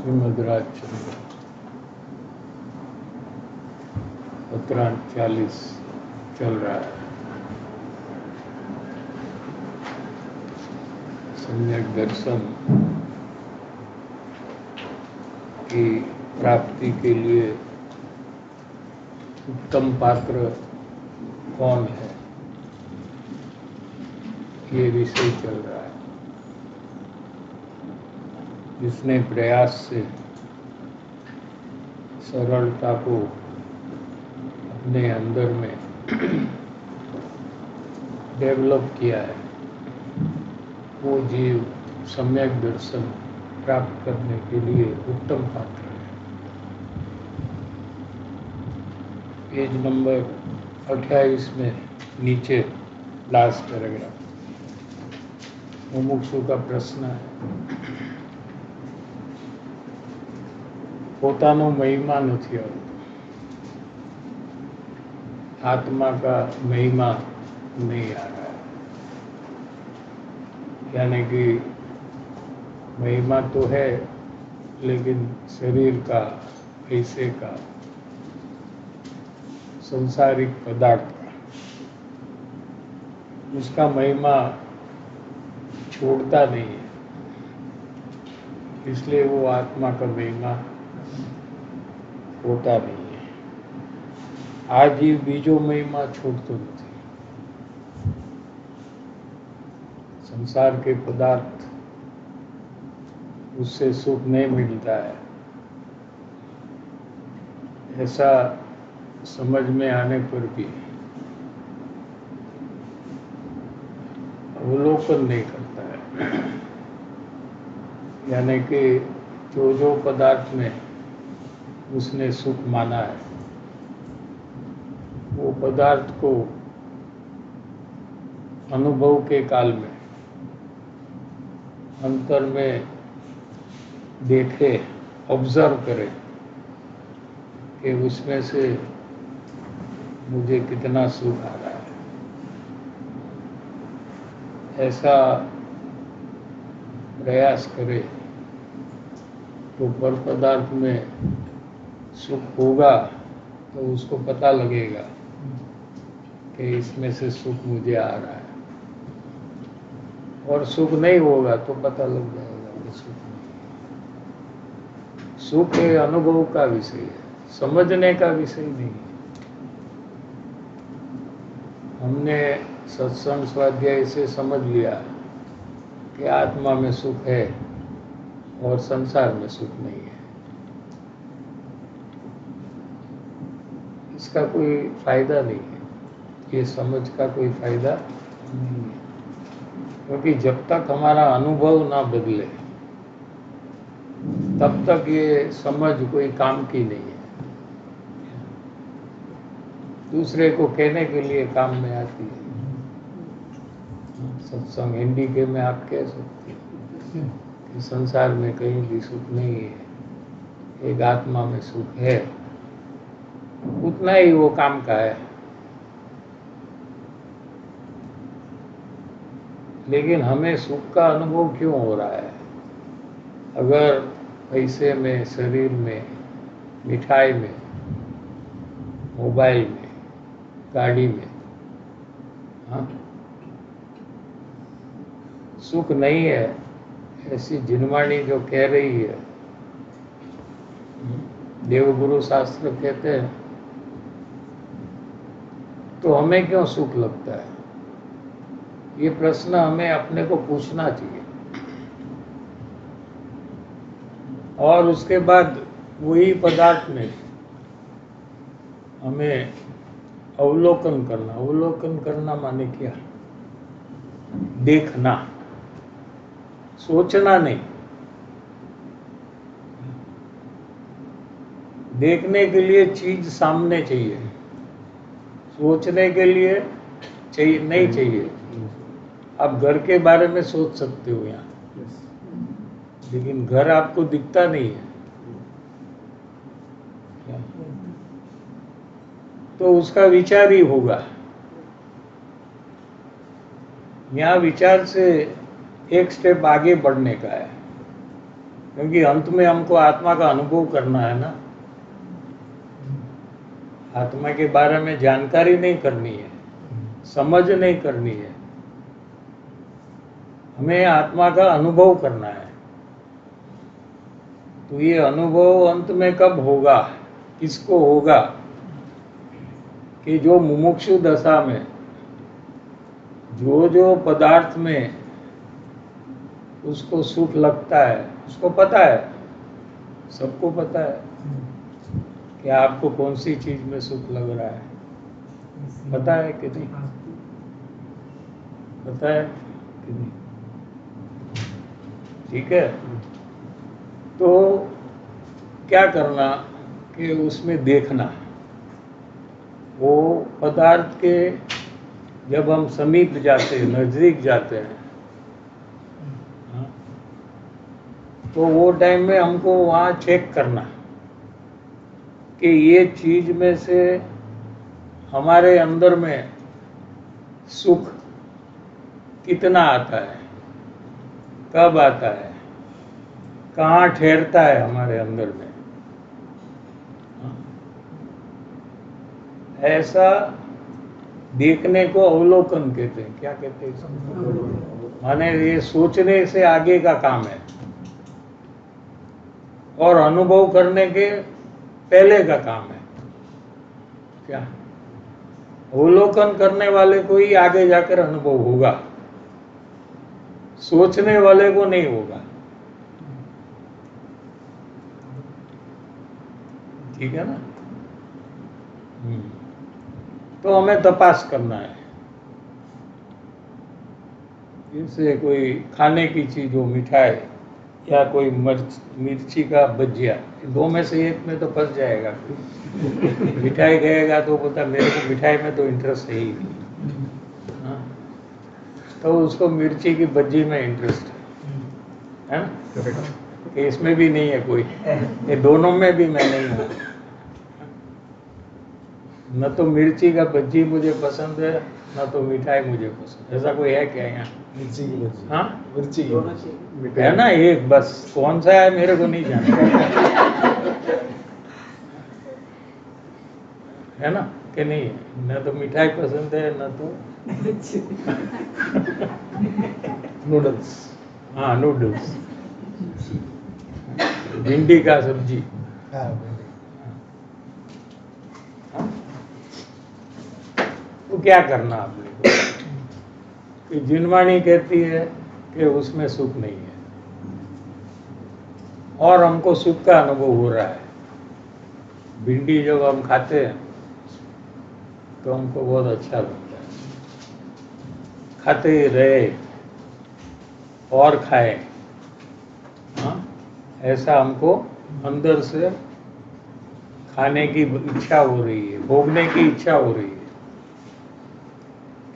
श्रीमद् राजचंद्र 1740 चल रहा है। सम्यक दर्शन की प्राप्ति के लिए उत्तम पात्र कौन है, ये विषय चल रहा है। जिसने प्रयास से सरलता को अपने अंदर में डेवलप किया है, वो जीव सम्यक दर्शन प्राप्त करने के लिए उत्तम पात्र है। पेज नंबर 28 में नीचे लास्ट पैराग्राफ मुमुक्षु का प्रश्न है। પોતાનો મહિમા નથી આવતો, आत्मा का महिमा नहीं आ रहा है। यानी कि महिमा तो है, लेकिन शरीर का, पैसे का, संसारिक पदार्थ का, उसका महिमा छोड़ता नहीं है। इसलिए वो आत्मा का महिमा होता नहीं है। आज ही बीजो महिमा छोड़तो नहीं। संसार के पदार्थ, उससे सुख नहीं मिलता है, ऐसा समझ में आने पर भी अवलोकन नहीं करता है। यानी कि जो पदार्थ में उसने सुख माना है, वो पदार्थ को अनुभव के काल में अंतर में देखे, ऑब्जर्व करे कि उसमें से मुझे कितना सुख आ रहा है। ऐसा प्रयास करे तो पर पदार्थ में सुख होगा तो उसको पता लगेगा कि इसमें से सुख मुझे आ रहा है, और सुख नहीं होगा तो पता लग जाएगा कि सुख नहीं। सुख है अनुभव का विषय है, समझने का विषय नहीं है। हमने सत्संग स्वाध्याय से समझ लिया कि आत्मा में सुख है और संसार में सुख नहीं है। इसका कोई फायदा नहीं है, ये समझ का कोई फायदा नहीं है, क्योंकि जब तक हमारा अनुभव ना बदले तब तक ये समझ कोई काम की नहीं है। दूसरे को कहने के लिए काम में आती है। सत्संग हिंदी के में आप कह सकते हैं कि संसार में कहीं भी सुख नहीं है, एक आत्मा में सुख है, उतना ही वो काम का है। लेकिन हमें सुख का अनुभव क्यों हो रहा है? अगर पैसे में, शरीर में, मिठाई में, मोबाइल में, गाड़ी में, हाँ, सुख नहीं है, ऐसी जिनवाणी जो कह रही है, देवगुरु शास्त्र कहते हैं, तो हमें क्यों सुख लगता है? ये प्रश्न हमें अपने को पूछना चाहिए, और उसके बाद वही पदार्थ में हमें अवलोकन करना। अवलोकन करना माने क्या? देखना, सोचना नहीं। देखने के लिए चीज सामने चाहिए, सोचने के लिए चाहिए नहीं चाहिए। आप घर के बारे में सोच सकते हो यहाँ, लेकिन घर आपको दिखता नहीं है, तो उसका विचार ही होगा। यहाँ विचार से एक स्टेप आगे बढ़ने का है। क्योंकि अंत में हमको आत्मा का अनुभव करना है ना, आत्मा के बारे में जानकारी नहीं करनी है, समझ नहीं करनी है, हमें आत्मा का अनुभव करना है। तो ये अनुभव अंत में कब होगा, किसको होगा, कि जो मुमुक्षु दशा में जो जो पदार्थ में उसको सुख लगता है, उसको पता है, सबको पता है कि आपको कौन सी चीज में सुख लग रहा है, पता है कि नहीं, पता है कि नहीं, ठीक है। तो क्या करना कि उसमें देखना, वो पदार्थ के जब हम समीप जाते हैं, नजदीक जाते हैं, तो वो टाइम में हमको वहाँ चेक करना कि ये चीज में से हमारे अंदर में सुख कितना आता है, कब आता है, कहाँ ठहरता है हमारे अंदर में। ऐसा देखने को अवलोकन कहते हैं। क्या कहते हैं? माने ये सोचने से आगे का काम है और अनुभव करने के पहले का काम है। क्या अवलोकन करने वाले को ही आगे जाकर अनुभव होगा, सोचने वाले को नहीं होगा। ठीक है ना? तो हमें तपास करना है। जैसे कोई खाने की चीज हो, मिठाई या कोई मिर्ची का भजिया, दो में से एक में तो फंस जाएगा। मिठाई कहेगा तो बोलता मेरे को मिठाई में तो इंटरेस्ट है ही नहीं, हाँ? तो उसको मिर्ची की भजी में इंटरेस्ट है ना, कि इसमें भी नहीं है कोई, ये दोनों में भी मैं नहीं हूँ। न तो मिर्ची का भजी मुझे पसंद है, न तो मिठाई मुझे पसंद। ऐसा कोई है क्या यहाँ? मिर्ची की भजी, हाँ, मिर्ची की है ना एक, बस कौन सा है मेरे को नहीं जानता। है ना कि नहीं है? न तो मिठाई पसंद है, न तो नूडल्स। हाँ, नूडल्स, भिंडी का सब्जी। हाँ, तो क्या करना आपने को? कि जिनवाणी कहती है कि उसमें सुख नहीं है और हमको सुख का अनुभव हो रहा है। भिंडी जब हम खाते हैं तो हमको बहुत अच्छा लगता है, खाते ही रहे और खाए, हाँ? ऐसा हमको अंदर से खाने की इच्छा हो रही है, भोगने की इच्छा हो रही है।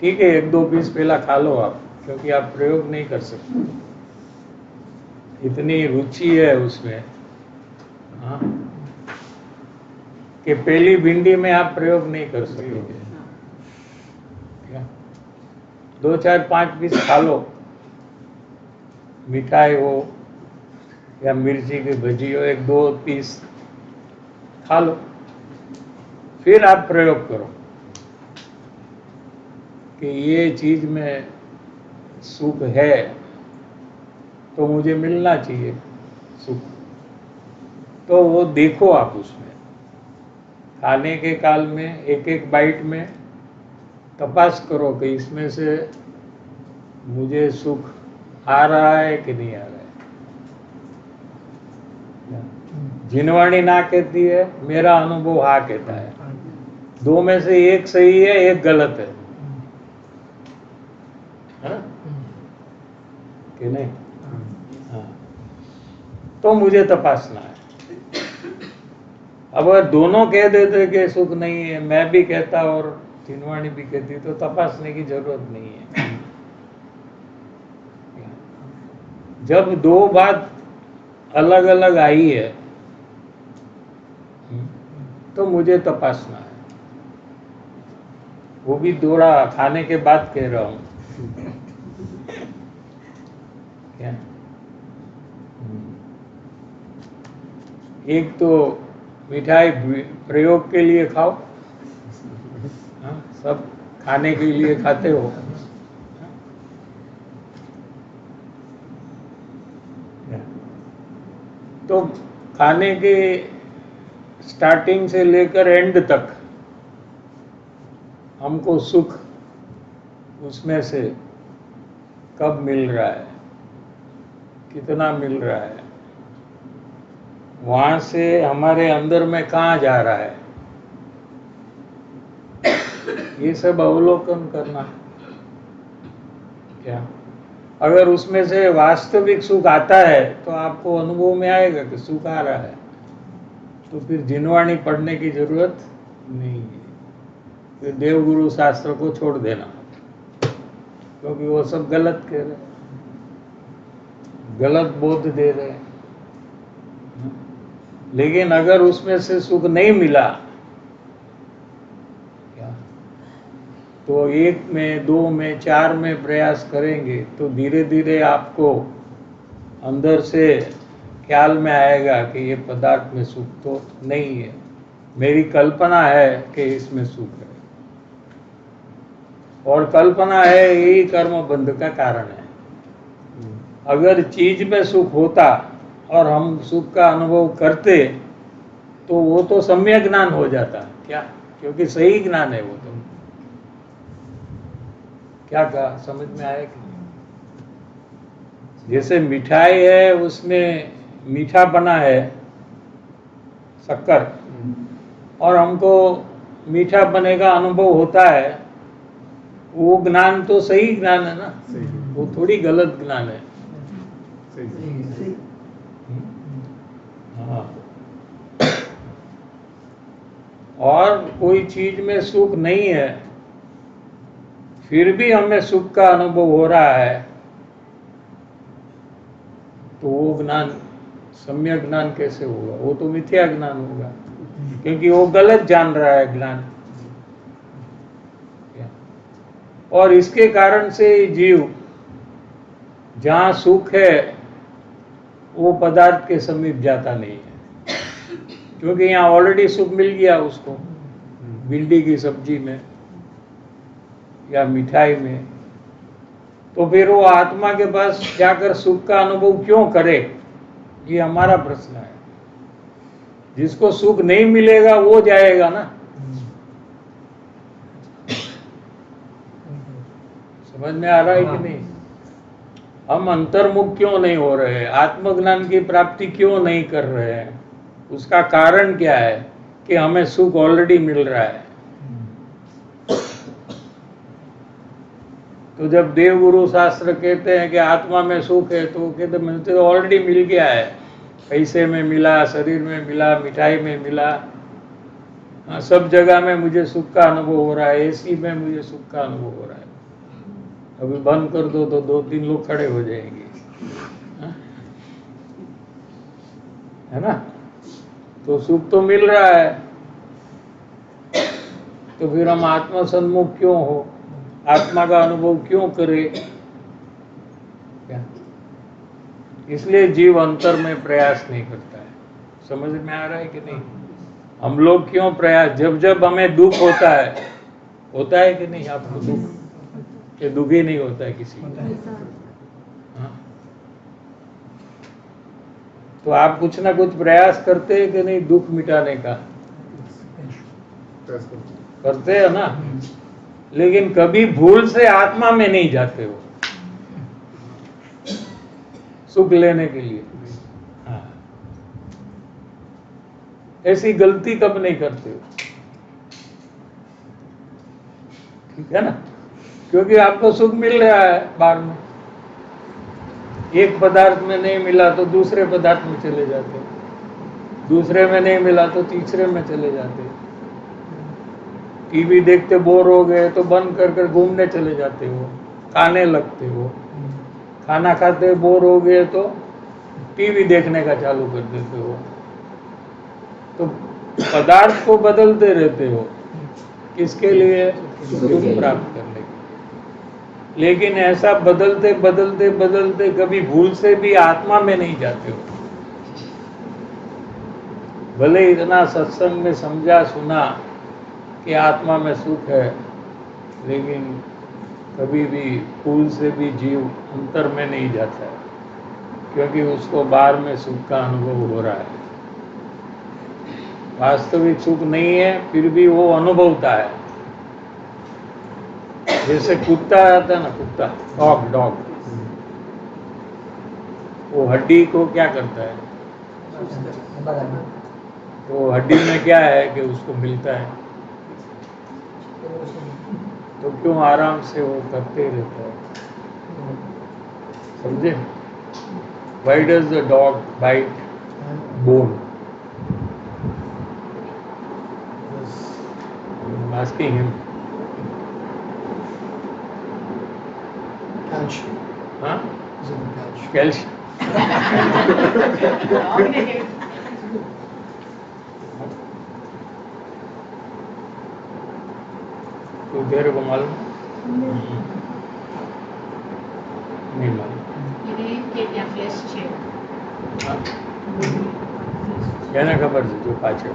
ठीक है, एक दो पीस पहला खा लो आप, क्योंकि आप प्रयोग नहीं कर सकते, इतनी रुचि है उसमें, हाँ? कि पहली भिंडी में आप प्रयोग नहीं कर सकोगे। क्या 2 4 5 पीस खा लो, मिठाई हो या मिर्ची की भजी हो, 1 2 पीस खा लो, फिर आप प्रयोग करो कि ये चीज में सुख है तो मुझे मिलना चाहिए सुख। तो वो देखो आप उसमें खाने के काल में एक एक बाइट में तपास करो कि इसमें से मुझे सुख आ रहा है कि नहीं आ रहा है। जिनवाणी ना कहती है, मेरा अनुभव हाँ कहता है। दो में से एक सही है, एक गलत है ना? कि नहीं? हाँ। तो मुझे तपासना है। अब अगर दोनों कह देते कि सुख नहीं है, मैं भी कहता और जिनवाणी भी कहती, तो तपासने की जरूरत नहीं है। जब दो बात अलग अलग आई है तो मुझे तपासना है। वो भी दोहरा खाने के बाद कह रहा हूं। क्या? एक तो मिठाई प्रयोग के लिए खाओ, हाँ, सब खाने के लिए खाते हो, तो खाने के स्टार्टिंग से लेकर एंड तक हमको सुख उसमें से कब मिल रहा है, कितना मिल रहा है, वहां से हमारे अंदर में कहाँ जा रहा है, ये सब अवलोकन करना। क्या अगर उसमें से वास्तविक सुख आता है तो आपको अनुभव में आएगा कि सुख आ रहा है, तो फिर जिनवाणी पढ़ने की जरूरत नहीं है, फिर देवगुरु शास्त्र को छोड़ देना, क्योंकि वो सब गलत कह रहे हैं, गलत बोध दे रहे हैं। लेकिन अगर उसमें से सुख नहीं मिला, तो 1 में 2 में 4 में प्रयास करेंगे तो धीरे धीरे आपको अंदर से ख्याल में आएगा कि ये पदार्थ में सुख तो नहीं है, मेरी कल्पना है कि इसमें सुख है, और कल्पना है यही कर्म बंध का कारण है। अगर चीज में सुख होता और हम सुख का अनुभव करते तो वो तो सम्यक ज्ञान हो जाता, क्या, क्योंकि सही ज्ञान है वो तो। क्या कहा, समझ में आया कि नहीं? जैसे मिठाई है, उसमें मीठा बना है शक्कर, और हमको मीठा बने का अनुभव होता है, वो ज्ञान तो सही ज्ञान है ना, वो थोड़ी गलत ज्ञान है। हाँ, और कोई चीज में सुख नहीं है फिर भी हमें सुख का अनुभव हो रहा है, तो वो ज्ञान सम्यक ज्ञान कैसे होगा, वो तो मिथ्या ज्ञान होगा, क्योंकि वो गलत जान रहा है ज्ञान। और इसके कारण से जीव जहाँ सुख है वो पदार्थ के समीप जाता नहीं है, क्योंकि यहाँ ऑलरेडी सुख मिल गया उसको, भिंडी की सब्जी में या मिठाई में, तो फिर वो आत्मा के पास जाकर सुख का अनुभव क्यों करे, ये हमारा प्रश्न है। जिसको सुख नहीं मिलेगा वो जाएगा ना, समझ में आ रहा है कि नहीं? हम अंतर्मुख क्यों नहीं हो रहे हैं, आत्मज्ञान की प्राप्ति क्यों नहीं कर रहे हैं, उसका कारण क्या है कि हमें सुख ऑलरेडी मिल रहा है। तो जब देवगुरु शास्त्र कहते हैं कि आत्मा में सुख है, तो वो कहते मुझे तो ऑलरेडी मिल गया है, पैसे में मिला, शरीर में मिला, मिठाई में मिला, सब जगह में मुझे सुख का अनुभव हो रहा है, एसी में मुझे सुख का अनुभव हो रहा है। अभी बंद कर दो तो 2-3 लोग खड़े हो जाएंगे, है ना? तो सुख तो मिल रहा है, तो फिर हम आत्मा सन्मुख क्यों हो, आत्मा का अनुभव क्यों करे? क्या? इसलिए जीव अंतर में प्रयास नहीं करता है। समझ में आ रहा है कि नहीं? हम लोग क्यों प्रयास, जब जब हमें दुख होता है कि नहीं आपको दुख, कि दुखी नहीं होता है किसी को? हाँ? तो आप कुछ ना कुछ प्रयास करते हैं कि नहीं दुख मिटाने का? करते हैं ना, लेकिन कभी भूल से आत्मा में नहीं जाते हो सुख लेने के लिए। हाँ, ऐसी गलती कब नहीं करते हो? ठीक है ना, क्योंकि आपको सुख मिल रहा है बाहर में, एक पदार्थ में नहीं मिला तो दूसरे पदार्थ में चले जाते हो, दूसरे में नहीं मिला तो तीसरे में चले जाते हो, टीवी देखते बोर हो गए तो बंद कर कर घूमने चले जाते हो, खाने लगते हो, खाना खाते बोर हो गए तो टीवी देखने का चालू कर देते हो, तो पदार्थ को बदलते रहते हो, किसके लिए? सुख प्राप्त करने के। लेकिन ऐसा बदलते बदलते बदलते कभी भूल से भी आत्मा में नहीं जाते हो। भले इतना सत्संग में समझा सुना कि आत्मा में सुख है, लेकिन कभी भी फूल से भी जीव अंतर में नहीं जाता है, क्योंकि उसको बाहर में सुख का अनुभव हो रहा है। वास्तविक सुख नहीं है, फिर भी वो अनुभवता है। जैसे कुत्ता आता है ना, कुत्ता, डॉग, वो हड्डी को क्या करता है? तो हड्डी में क्या है कि उसको मिलता है, तो क्यों आराम से वो करते रहता है? समझे? Why does the dog bite bone? I'm asking him. Calcium. Huh? Is it calcium? Calcium. तो तेरे को मालूम? नहीं मालूम। हाँ? क्या ना खबर છે જો પાછળ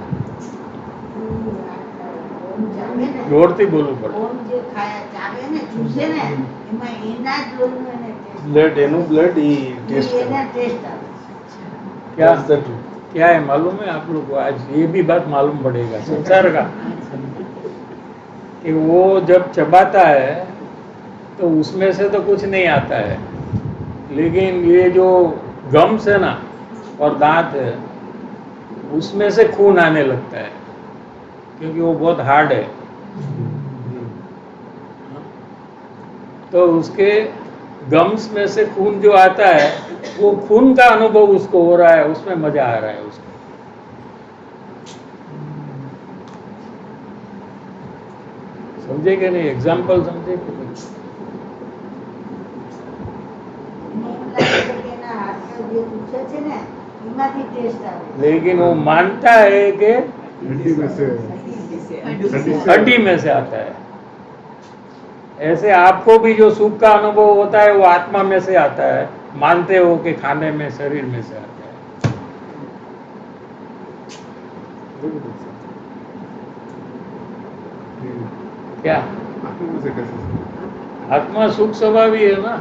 જોરથી બોલવું પડે। Blood, blood ही taste क्या That's the truth. क्या है मालूम है आप लोग को? आज ये भी बात मालूम पड़ेगा संसार का, कि वो जब चबाता है तो उसमें से तो कुछ नहीं आता है, लेकिन ये जो गम्स है ना और दांत है, उसमें से खून आने लगता है, क्योंकि वो बहुत हार्ड है। तो उसके गम्स में से खून जो आता है, वो खून का अनुभव उसको हो रहा है, उसमें मजा आ रहा है उसको। समझे कि नहीं? एग्जाम्पल समझे कि नहीं? लेकिन वो मानता है कि हड्डी में से आता है। ऐसे आपको भी जो सुख का अनुभव होता है वो आत्मा में से आता है, मानते हो कि खाने में, शरीर में से आता है। क्या आत्मा सुख स्वभावी है ना?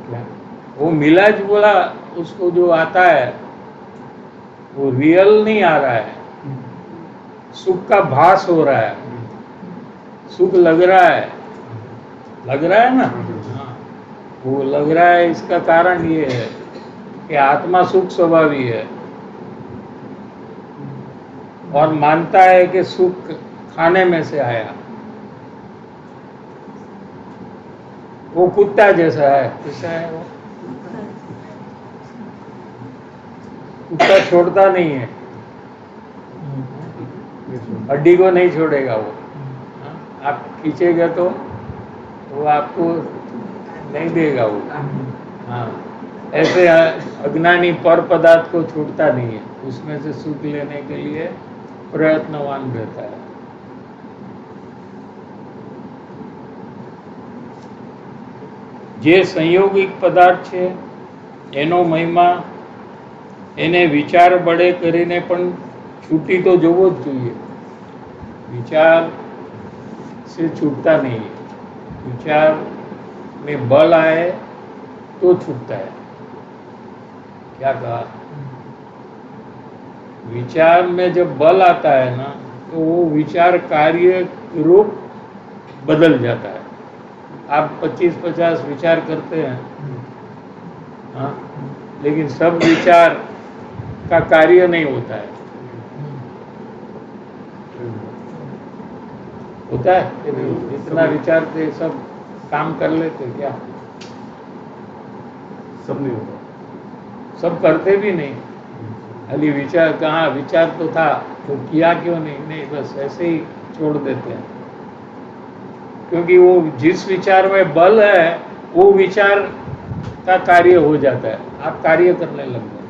क्या वो मिलाज बोला उसको जो आता है वो रियल नहीं आ रहा है, सुख का भास हो रहा है, सुख लग रहा है ना? वो लग रहा है, इसका कारण ये है कि आत्मा सुख स्वभावी है और मानता है कि सुख खाने में से आया। वो कुत्ता जैसा है। कैसा है वो? कुत्ता छोड़ता नहीं है, हड्डी को नहीं छोड़ेगा वो। आप खींचेगा तो वो आपको नहीं देगा वो। हाँ, ऐसे अज्ञानी पर पदार्थ को छूटता नहीं है, उसमें से सुख लेने के लिए प्रयत्नवान रहता है। જે સંયોગિક પદાર્થ છે એનો મહિમા એને વિચાર બળે કરીને પણ છૂટી તો જવો જ જોઈએ। વિચાર से छूटता नहीं है, विचार में बल आए तो छूटता है। क्या कहा? विचार में जब बल आता है ना, तो वो विचार कार्य रूप बदल जाता है। आप 25-50 विचार करते हैं, हाँ, लेकिन सब विचार का कार्य नहीं होता है। होता है? जितना विचारते सब काम कर लेते क्या? सब नहीं होता, सब करते भी नहीं। खाली विचार, कहाँ विचार तो था तो किया क्यों नहीं, बस ऐसे ही छोड़ देते हैं। क्योंकि वो जिस विचार में बल है वो विचार का कार्य हो जाता है, आप कार्य करने लग गए।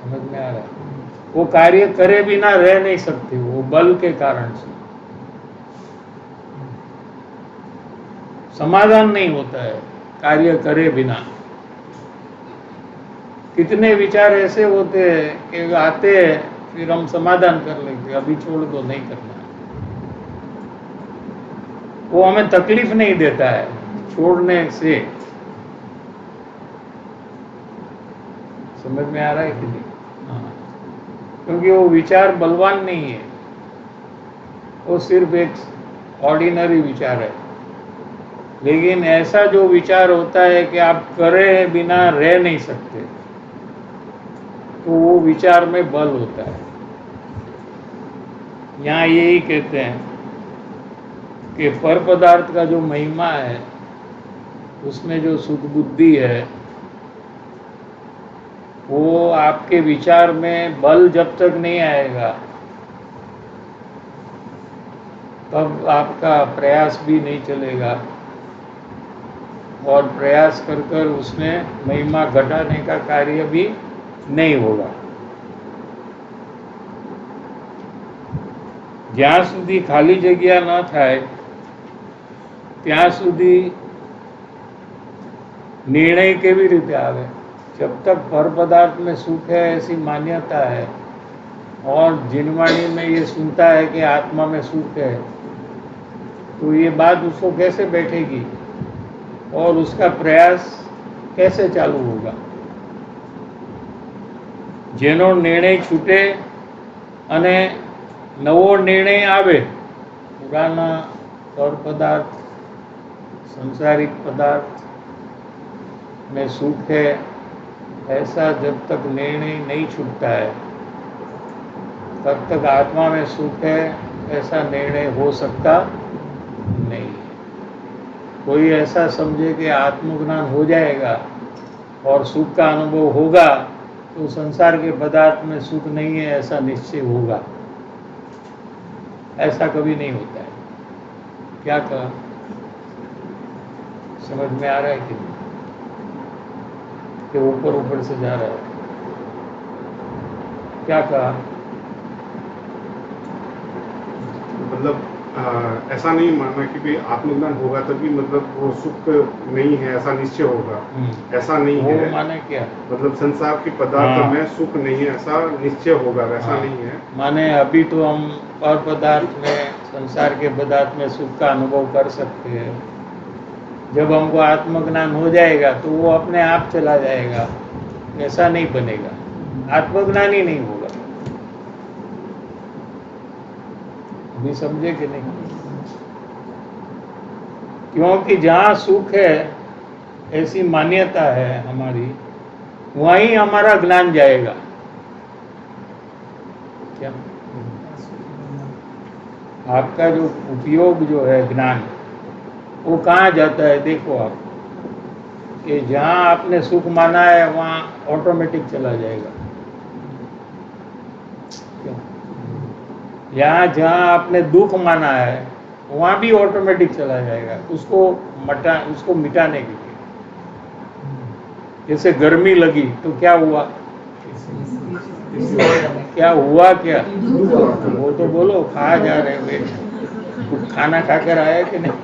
समझ में आ रहा है? वो कार्य करे बिना रह नहीं सकते, वो बल के कारण से समाधान नहीं होता है कार्य करे बिना। कितने विचार ऐसे होते हैं कि आते हैं फिर हम समाधान कर लेते हैं, अभी छोड़ दो, नहीं करना। वो हमें तकलीफ नहीं देता है छोड़ने से। समझ में आ रहा है कि नहीं? हाँ, क्योंकि वो विचार बलवान नहीं है, वो सिर्फ एक ऑर्डिनरी विचार है। लेकिन ऐसा जो विचार होता है कि आप करे बिना रह नहीं सकते, तो वो विचार में बल होता है। यहाँ यही कहते हैं कि पर पदार्थ का जो महिमा है, उसमें जो सुख बुद्धि है, वो आपके विचार में बल जब तक नहीं आएगा, तब आपका प्रयास भी नहीं चलेगा, और प्रयास कर कर उसमें महिमा घटाने का कार्य भी नहीं होगा। જ્યાં સુધી ખાલી જગ્યા ન થાય ત્યાં સુધી निर्णय કેવી રીતે આવે? जब तक पर पदार्थ में सुख है ऐसी मान्यता है, और जिनवाणी में ये सुनता है कि आत्मा में सुख है, तो ये बात उसको कैसे बैठेगी और उसका प्रयास कैसे चालू होगा? જેનો निर्णय छूटे અને नवो निर्णय आवे, पुराना पर पदार्थ, संसारिक पदार्थ में सुख है, ऐसा जब तक निर्णय नहीं छूटता है, तब तक आत्मा में सुख है ऐसा निर्णय हो सकता नहीं। कोई ऐसा समझे कि आत्मज्ञान हो जाएगा और सुख का अनुभव होगा, तो संसार के पदार्थ में सुख नहीं है ऐसा निश्चय होगा। ऐसा कभी नहीं होता है। क्या कहा? समझ में आ रहा है कि नहीं? कि ऊपर ऊपर से जा रहा है? क्या कहा? मतलब ऐसा नहीं मानना कि भाई आत्मज्ञान होगा तभी मतलब वो सुख नहीं है ऐसा निश्चय होगा, ऐसा नहीं वो है। माने क्या? मतलब संसार के पदार्थ हाँ। में सुख नहीं है ऐसा निश्चय होगा, वैसा हाँ। नहीं है। माने अभी तो हम पर पदार्थ में, संसार के पदार्थ में सुख का अनुभव कर सकते हैं। जब हमको आत्मज्ञान हो जाएगा तो वो अपने आप चला जाएगा, ऐसा नहीं बनेगा, आत्मज्ञान ही नहीं होगा। अभी समझे कि नहीं? क्योंकि जहाँ सुख है ऐसी मान्यता है हमारी, वहीं हमारा ज्ञान जाएगा। क्या आपका जो उपयोग जो है ज्ञान, वो कहाँ जाता है? देखो आप, कि जहाँ आपने सुख माना है वहाँ ऑटोमेटिक चला जाएगा। क्यों? जहाँ आपने दुख माना है वहाँ भी ऑटोमेटिक चला जाएगा, उसको मिटाने के लिए। जैसे गर्मी लगी तो क्या हुआ? क्या हुआ? क्या वो तो बोलो, खा जा रहे वे, कुछ खाना खाकर आया कि नहीं?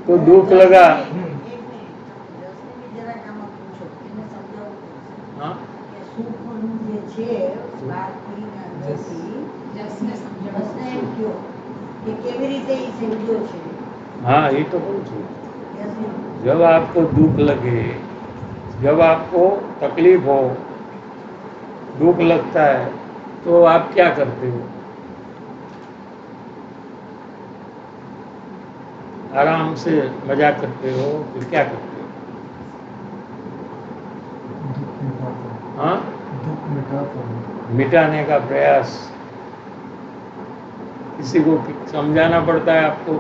तो दुख लगा। हाँ? हाँ, ये तो बोल छू। जब आपको दुख लगे, जब आपको तकलीफ हो, दुख लगता है, तो आप क्या करते हो? आराम से मजाक करते हो, फिर क्या करते हो? हाँ? मिटाने का प्रयास। किसी को समझाना पड़ता है आपको,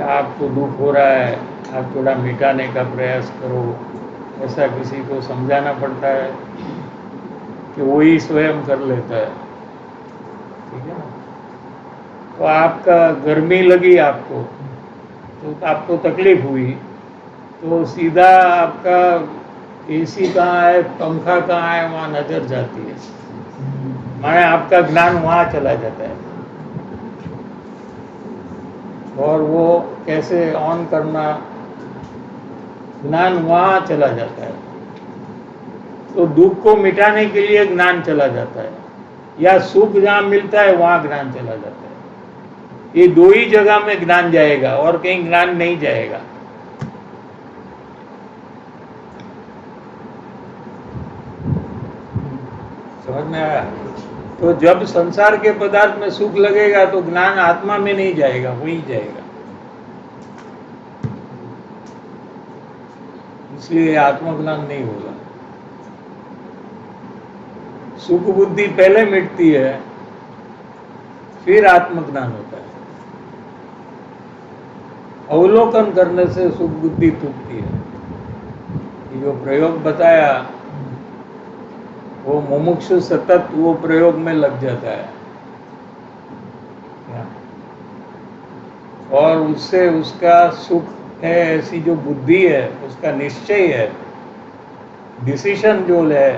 आपको दुख हो रहा है, आप थोड़ा मिटाने का प्रयास करो, ऐसा किसी को समझाना पड़ता है कि वही स्वयं कर लेता है। ठीक है ना? तो आपका गर्मी लगी आपको, तो आपको तकलीफ हुई, तो सीधा आपका एसी कहाँ है, पंखा कहाँ है, वहाँ नजर जाती है, माने आपका ज्ञान वहाँ चला जाता है। और वो कैसे ऑन करना ज्ञान वहां चला जाता है। तो दुख को मिटाने के लिए ज्ञान चला जाता है, या सुख जहां मिलता है वहां ज्ञान चला जाता है। ये दो ही जगह में ज्ञान जाएगा और कहीं ज्ञान नहीं जाएगा। समझ में आया? तो जब संसार के पदार्थ में सुख लगेगा तो ज्ञान आत्मा में नहीं जाएगा, वहीं जाएगा। इसलिए आत्मज्ञान नहीं होगा। सुख बुद्धि पहले मिटती है, फिर आत्मज्ञान होता है। अवलोकन करने से सुख बुद्धि टूटती है। ये जो प्रयोग बताया वो मुमुक्षु सतत वो प्रयोग में लग जाता है, और उससे उसका सुख है ऐसी जो बुद्धि है, उसका निश्चय है, डिसीजन जो है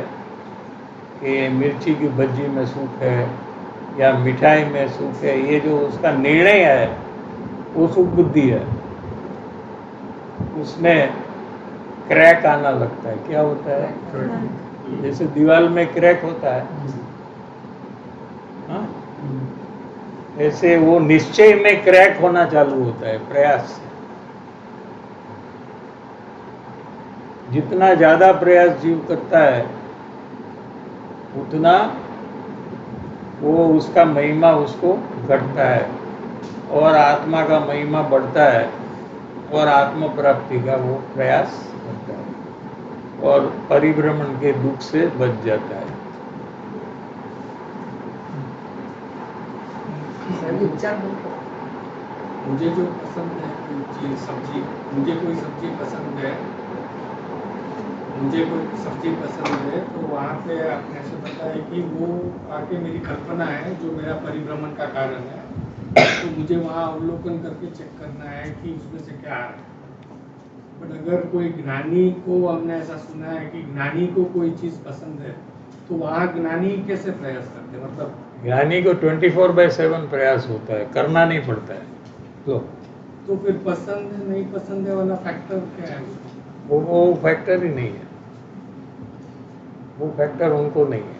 कि मिर्ची की भज्जी में सुख है या मिठाई में सुख है, ये जो उसका निर्णय है वो सुख बुद्धि है। उसमें क्रैक आना लगता है। क्या होता है? जैसे दीवार में क्रैक होता है, हाँ? ऐसे वो निश्चय में क्रैक होना चालू होता है प्रयास से। जितना ज्यादा प्रयास जीव करता है उतना वो उसका महिमा उसको घटता है और आत्मा का महिमा बढ़ता है और आत्म प्राप्ति का वो प्रयास करता है और परिभ्रमण के दुख से बच जाता है। मुझे जो पसंद है कोई सब्जी, मुझे कोई सब्जी पसंद है, तो वहाँ पे आपने ऐसे बताया कि वो आके मेरी कल्पना है जो मेरा परिभ्रमण का कारण है, तो मुझे वहाँ अवलोकन करके चेक करना है कि उसमें से क्या आ रहा है। बट अगर कोई ज्ञानी को, हमने ऐसा सुना है कि ज्ञानी को कोई चीज़ पसंद है, तो वहाँ ज्ञानी कैसे प्रयास करते हैं? मतलब ज्ञानी को 24/7 प्रयास होता है, करना नहीं पड़ता है। तो फिर पसंद है नहीं पसंद है वाला फैक्टर क्या है? वो फैक्टर ही नहीं है, वो फैक्टर उनको नहीं है।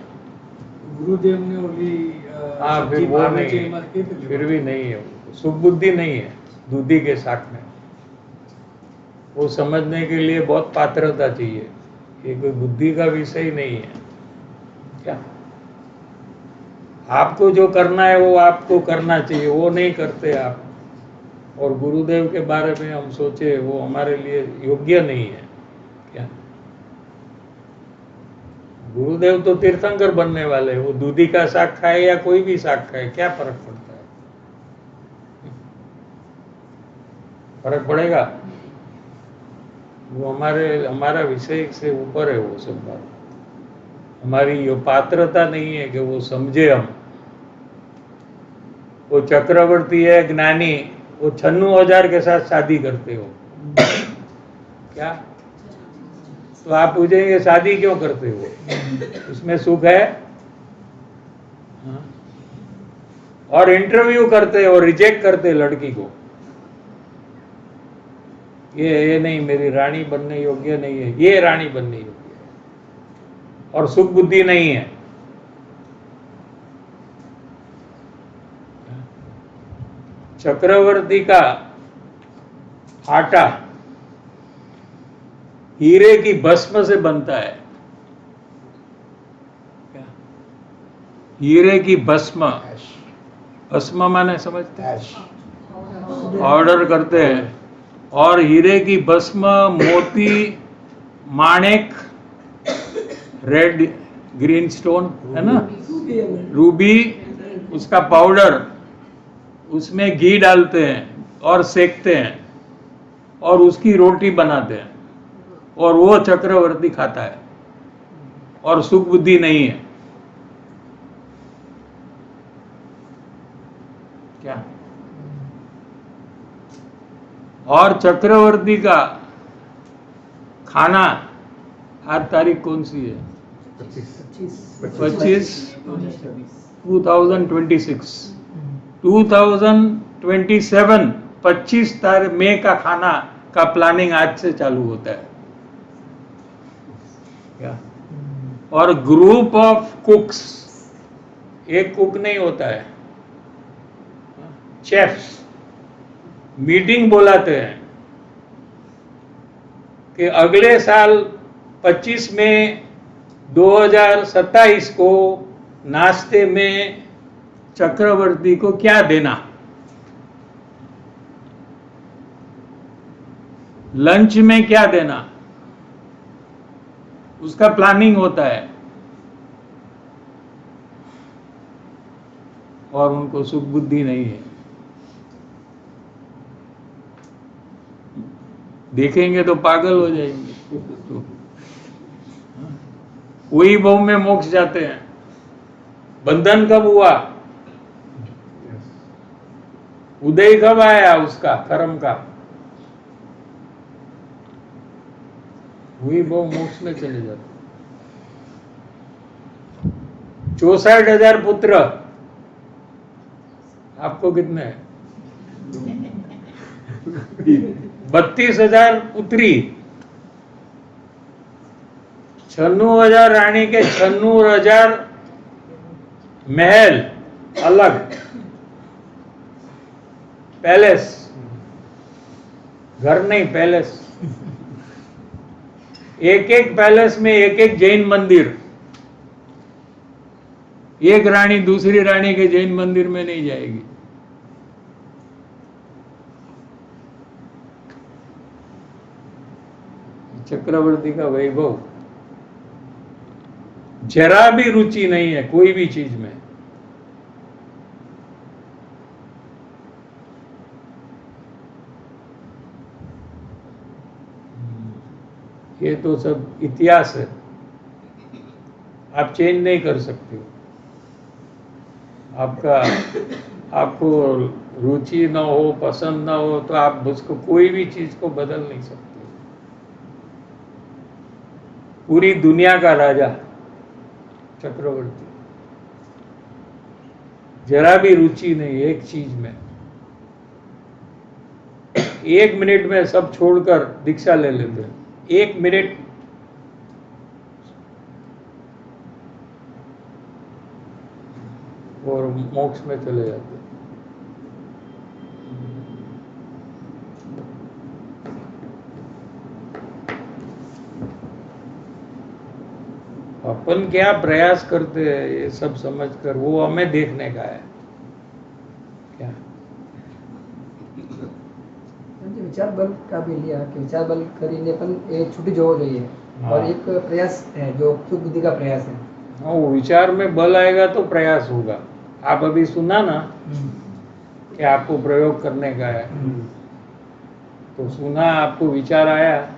गुरुदेव ने बोली हाँ, फिर वो नहीं है, फिर भी नहीं है। सुख बुद्धि नहीं है दूधी के साथ में। वो समझने के लिए बहुत पात्रता चाहिए, ये कोई बुद्धि का विषय नहीं है। क्या आपको जो करना है वो आपको करना चाहिए, वो नहीं करते आप। और गुरुदेव के बारे में हम सोचे वो हमारे लिए योग्य नहीं है। क्या गुरुदेव तो तीर्थंकर बनने वाले, वो दूधी का साग खाए या कोई भी साग खाए, क्या फर्क पड़ता है? फर्क पड़ेगा? वो हमारा विषय से ऊपर है वो सब बात। हमारी ये पात्रता नहीं है कि वो समझे हम। वो चक्रवर्ती है ज्ञानी, वो 96,000 के साथ शादी करते हो क्या? तो आप पूछेंगे शादी क्यों करते हो, उसमें सुख है? हाँ? और इंटरव्यू करते और रिजेक्ट करते लड़की को, ये नहीं मेरी रानी बनने योग्य नहीं है, ये रानी बनने योग्य है, और सुख बुद्धि नहीं है। चक्रवर्ती का आटा हीरे की भस्म से बनता है। हीरे की भस्म, भस्म माने समझते हैं? ऑर्डर करते हैं, और हीरे की भस्म, मोती, माणिक, रेड ग्रीन स्टोन है ना, रूबी, उसका पाउडर, उसमें घी डालते हैं और सेकते हैं और उसकी रोटी बनाते हैं, और वो चक्रवर्ती खाता है, और सुख बुद्धि नहीं है। क्या? और चक्रवर्ती का खाना, आज तारीख कौन सी है? 25 2026 2027 25 मई का खाना का प्लानिंग आज से चालू होता है। क्या? और ग्रुप ऑफ कुक्स, एक कुक नहीं होता है, शेफ्स मीटिंग बुलाते हैं कि अगले साल 25 में 2027 को नाश्ते में चक्रवर्ती को क्या देना, लंच में क्या देना, उसका प्लानिंग होता है। और उनको सुख बुद्धि नहीं है, देखेंगे तो पागल हो जाएंगे। तो वही बहु में मोक्ष जाते हैं। बंधन कब हुआ? उदय कब आया उसका कर्म का? वही बहु मोक्ष में चले जाते। 64,000 पुत्र, आपको कितने हैं? 32,000 पुत्री, 96,000 रानी के 96,000 महल अलग, पैलेस, घर नहीं पैलेस। एक एक पैलेस में एक एक जैन मंदिर। एक रानी दूसरी रानी के जैन मंदिर में नहीं जाएगी। चक्रवर्ती का वैभव, जरा भी रुचि नहीं है कोई भी चीज में। ये तो सब इतिहास है, आप चेंज नहीं कर सकते हो। आपको रुचि ना हो, पसंद ना हो, तो आप उसको कोई भी चीज को बदल नहीं सकते। पूरी दुनिया का राजा चक्रवर्ती, जरा भी रुचि नहीं एक चीज में। 1 मिनट में सब छोड़कर दीक्षा ले लेते हैं। 1 मिनट, और मोक्ष में चले जाते हैं। अपन क्या प्रयास करते हैं ये सब समझकर, वो हमें देखने का है क्या? विचार बल का भी लिया कि विचार बल કરીને पण एक छुट्टी जोड़ रही है। हाँ। और एक प्रयास है जो सुख बुद्धि का प्रयास है। हाँ, वो विचार में बल आएगा तो प्रयास होगा। आप अभी सुना ना कि आपको प्रयोग करने का है, तो सुना, आपको विचार आया,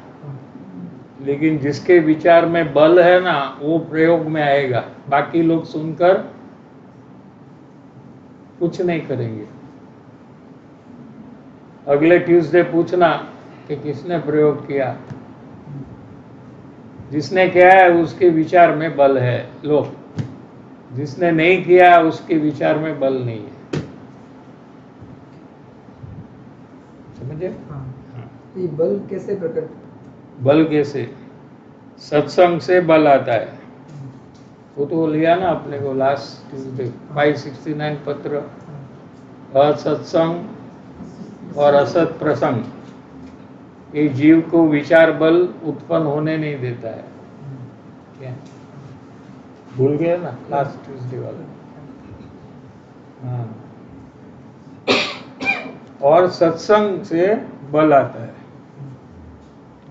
लेकिन जिसके विचार में बल है ना वो प्रयोग में आएगा। बाकी लोग सुनकर कुछ नहीं करेंगे। अगले ट्यूसडे पूछना कि किसने प्रयोग किया। जिसने किया है उसके विचार में बल है। लो, जिसने नहीं किया उसके विचार में बल नहीं है। समझे? हाँ। तो ये बल कैसे प्रकट? बल कैसे? सत्संग से बल आता है। वो तो लिया ना अपने को लास्ट ट्यूसडे 569 पत्र। असत्संग और असत प्रसंग ये जीव को विचार बल उत्पन्न होने नहीं देता है। क्या भूल गए ना लास्ट ट्यूसडे वाला? हाँ। और सत्संग से बल आता है।